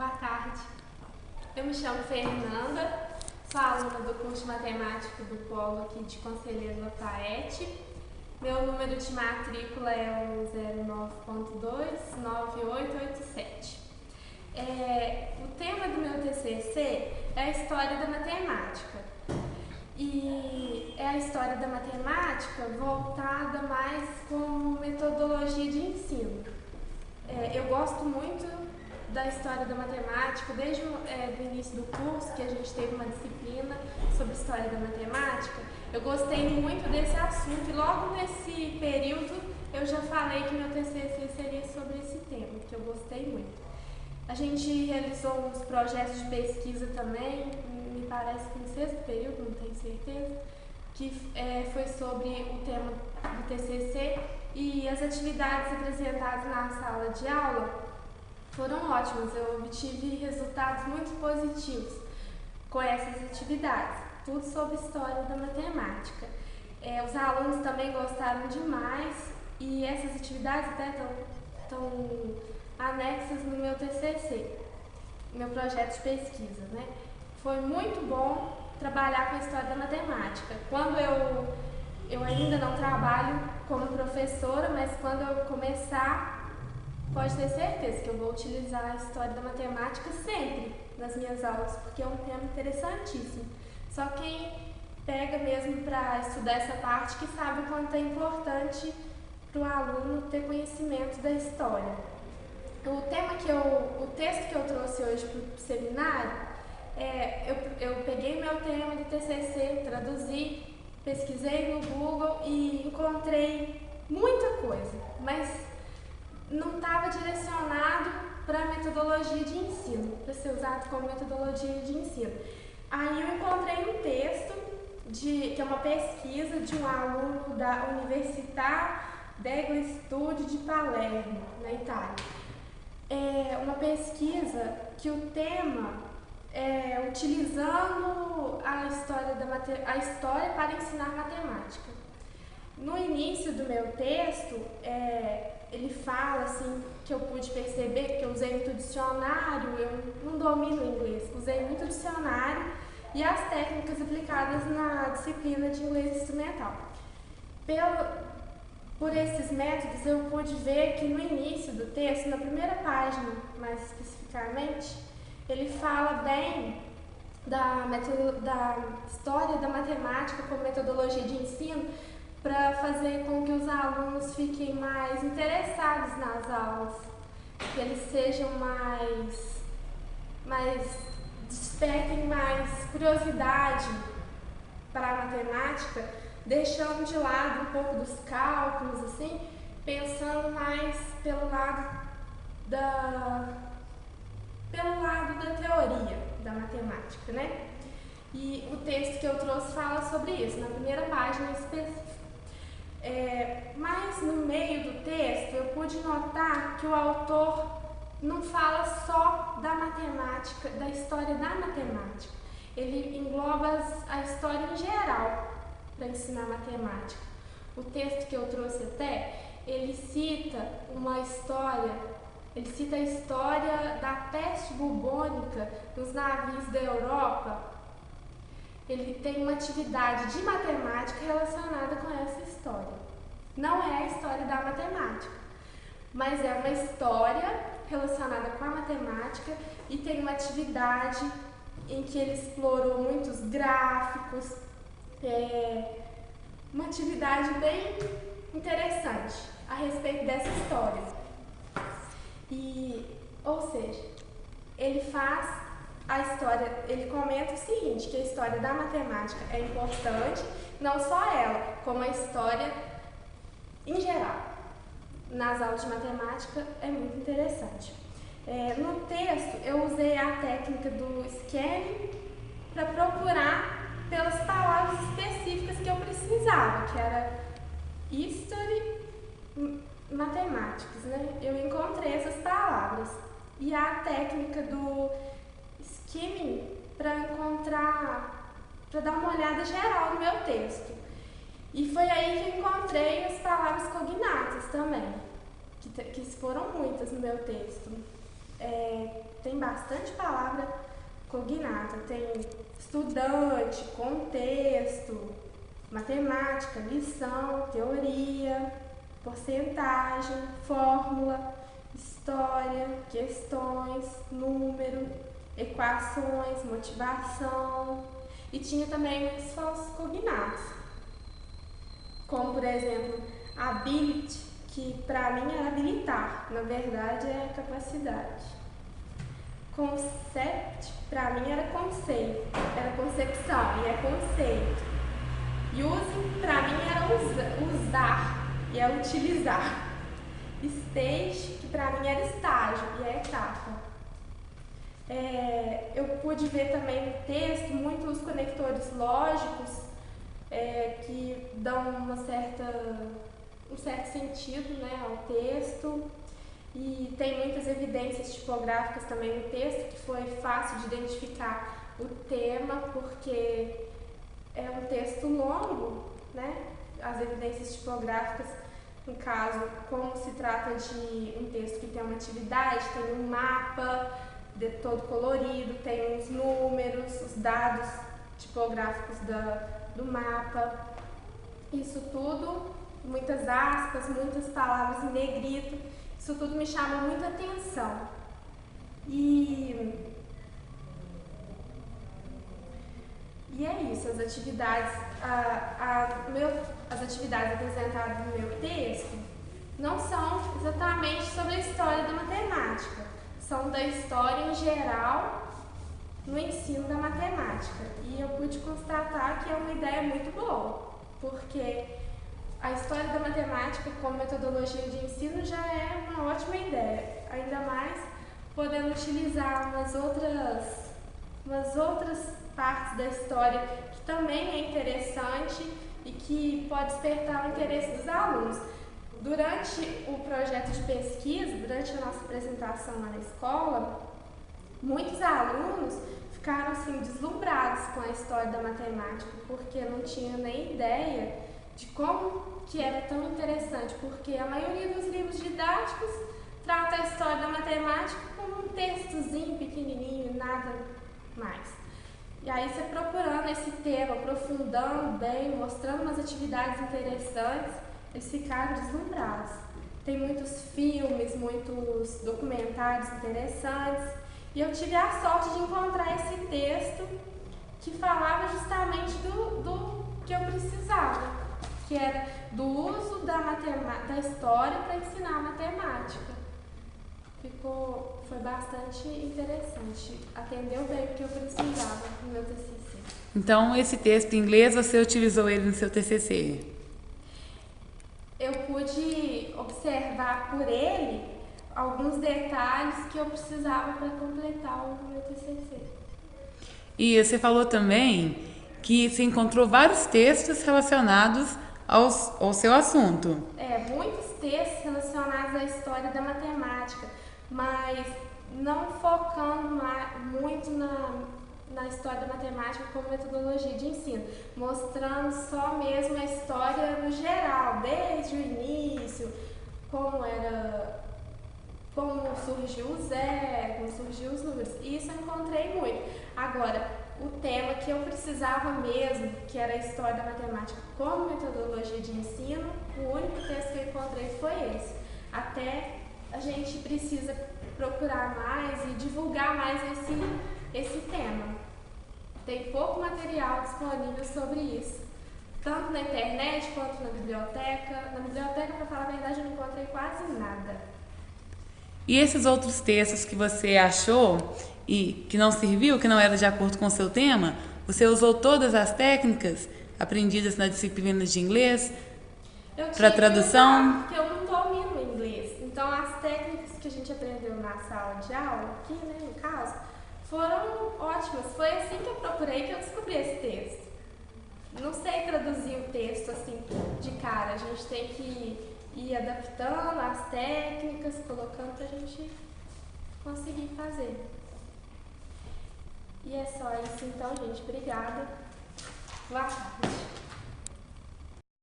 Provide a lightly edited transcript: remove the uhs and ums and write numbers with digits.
Boa tarde. Eu me chamo Fernanda, sou aluna do curso de Matemática do Polo aqui de Conselheiro Lafayette. Meu número de matrícula é o 09.29887. O tema do meu TCC é a história da matemática. E é a história da matemática voltada mais como metodologia de ensino. Eu gosto muito da história da matemática, desde o início do curso, que a gente teve uma disciplina sobre história da matemática. Eu gostei muito desse assunto e logo nesse período eu já falei que meu TCC seria sobre esse tema, que eu gostei muito. A gente realizou uns projetos de pesquisa também, me parece que no sexto período, não tenho certeza, que foi sobre o tema do TCC, e as atividades apresentadas na sala de aula foram ótimas. Eu obtive resultados muito positivos com essas atividades, tudo sobre história da matemática. Os alunos também gostaram demais e essas atividades até estão anexas no meu TCC, meu projeto de pesquisa, né? Foi muito bom trabalhar com a história da matemática. Quando eu ainda não trabalho como professora, mas quando eu começar, pode ter certeza que eu vou utilizar a história da matemática sempre nas minhas aulas, porque é um tema interessantíssimo. Só quem pega mesmo para estudar essa parte que sabe o quanto é importante para o aluno ter conhecimento da história. O texto que eu trouxe hoje para o seminário, eu peguei meu tema do TCC, traduzi, pesquisei no Google e encontrei muita coisa, mas não estava direcionado para a metodologia de ensino, para ser usado como metodologia de ensino. Aí eu encontrei um texto, que é uma pesquisa de um aluno da Università degli Studi de Palermo, na Itália. É uma pesquisa que o tema é utilizando a história para ensinar matemática. No início do meu texto, ele fala assim, que eu pude perceber que eu usei muito dicionário, eu não domino o inglês, usei muito dicionário e as técnicas aplicadas na disciplina de inglês instrumental. Por esses métodos eu pude ver que no início do texto, na primeira página mais especificamente, ele fala bem da história da matemática como metodologia de ensino, para fazer com que os alunos fiquem mais interessados nas aulas, que eles sejam despertem mais curiosidade para a matemática, deixando de lado um pouco dos cálculos, assim, pensando mais pelo lado da teoria da matemática, né? E o texto que eu trouxe fala sobre isso, na primeira página específica. Mas no meio do texto eu pude notar que o autor não fala só da matemática, da história da matemática. Ele engloba a história em geral para ensinar matemática. O texto que eu trouxe ele cita a história da peste bubônica nos navios da Europa. Ele tem uma atividade de matemática relacionada com essa história. Não é a história da matemática, mas é uma história relacionada com a matemática e tem uma atividade em que ele explorou muitos gráficos, uma atividade bem interessante a respeito dessa história. Ou seja, ele comenta o seguinte, que a história da matemática é importante, não só ela, como a história em geral. Nas aulas de matemática é muito interessante. No texto eu usei a técnica do scanning para procurar pelas palavras específicas que eu precisava, que era history, matemáticas, né? Eu encontrei essas palavras. E a técnica do skimming para dar uma olhada geral no meu texto. E foi aí que eu encontrei as palavras cognatas também, que foram muitas no meu texto. tem bastante palavra cognata. Tem estudante, contexto, matemática, lição, teoria, porcentagem, fórmula, história, questões, número, equações, motivação. E tinha também os falsos cognatos, como por exemplo, ability, que para mim era habilitar, na verdade é capacidade. Concept, para mim era conceito, era concepção e é conceito. Use, para mim era usar e é utilizar. Stage, que para mim era estágio e é etapa. Eu pude ver também no texto muitos conectores lógicos que dão um certo sentido, né, ao texto. E tem muitas evidências tipográficas também no texto, que foi fácil de identificar o tema, porque é um texto longo, né? As evidências tipográficas, no caso, como se trata de um texto que tem uma atividade, tem um mapa todo colorido, tem os números, os dados tipográficos do mapa, isso tudo, muitas aspas, muitas palavras em negrito, isso tudo me chama muita atenção. E é isso, as atividades apresentadas no meu texto não são exatamente sobre a história da matemática, são da história em geral no ensino da matemática. E eu pude constatar que é uma ideia muito boa, porque a história da matemática como metodologia de ensino já é uma ótima ideia, ainda mais podendo utilizar umas outras partes da história que também é interessante e que pode despertar o interesse dos alunos. Durante o projeto de pesquisa, durante a nossa apresentação lá na escola, muitos alunos ficaram assim deslumbrados com a história da matemática, porque não tinham nem ideia de como que era tão interessante, porque a maioria dos livros didáticos trata a história da matemática como um textozinho pequenininho, nada mais. E aí você procurando esse tema, aprofundando bem, mostrando umas atividades interessantes, eles ficaram deslumbrados. Tem muitos filmes, muitos documentários interessantes, e eu tive a sorte de encontrar esse texto que falava justamente do que eu precisava, que era do uso da história para ensinar a matemática. Foi bastante interessante, atendeu bem o que eu precisava no meu TCC. Então, esse texto em inglês, você utilizou ele no seu TCC? Eu pude observar por ele alguns detalhes que eu precisava para completar o meu TCC. E você falou também que você encontrou vários textos relacionados ao seu assunto. Muitos textos relacionados à história da matemática, mas não focando muito na história da matemática como metodologia de ensino, mostrando só mesmo a história no geral, desde o início, como surgiu o zero, como surgiu os números. Isso eu encontrei muito. Agora, o tema que eu precisava mesmo, que era a história da matemática como metodologia de ensino, o único texto que eu encontrei foi esse. Até a gente precisa procurar mais e divulgar mais esse tema. Tem pouco material disponível sobre isso, tanto na internet quanto na biblioteca. Na biblioteca, para falar a verdade, eu não encontrei quase nada. E esses outros textos que você achou e que não serviu, que não era de acordo com o seu tema, você usou todas as técnicas aprendidas na disciplina de inglês para tradução? Porque eu não domino o inglês. Então, as técnicas que a gente aprendeu na sala de aula, aqui, né, no caso, foram ótimas. Foi assim que eu procurei, que eu descobri esse texto. Não sei traduzir o texto assim de cara. A gente tem que ir adaptando as técnicas, colocando pra gente conseguir fazer. E é só isso então, gente. Obrigada. Boa tarde.